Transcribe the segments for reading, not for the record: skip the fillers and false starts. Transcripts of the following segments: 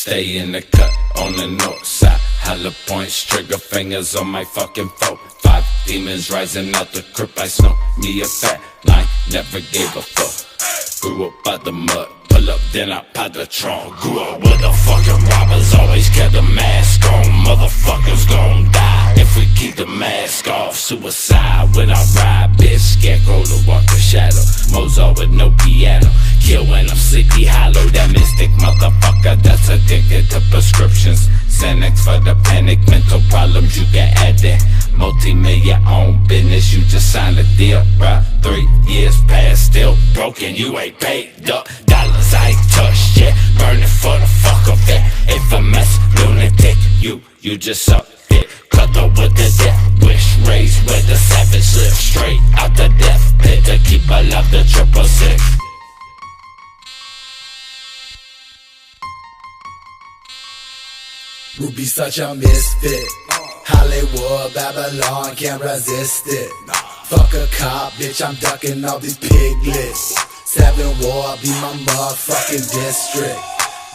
Stay in the cut on the north side. Hollow points, trigger fingers on my fucking phone. 5 demons rising out the crypt. I smoke me a fat line, never gave a fuck. Grew up by the mud, pull up then I pop the trunk. Grew up with the fucking robbers, always kept a mask on. Motherfuckers gon' die if we keep the mask off. Suicide when I ride, bitch. Scarecrow to walk the shadow. Mozart with no piano. Kill when I'm sleepy hollow. That mystic motherfucker that's addicted to prescriptions. Xanax for the panic, mental problems you can add that. Multi-million own business, you just signed a deal, right? 3 years past, still broken, you ain't paid up. Dollars I ain't touched yet, burning for the fuck of it. Infamous lunatic, you just suck it. Cut up with the death wish, raised with the savage live straight out the death pit to keep alive the 666. Ruby such a misfit. Hollywood, Babylon, can't resist it. Fuck a cop, bitch, I'm ducking all these piglets. 7 War, be my motherfucking district.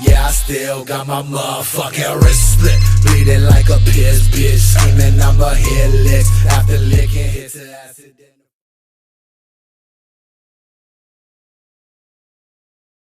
Yeah, I still got my motherfucking wrist split. Bleeding like a piss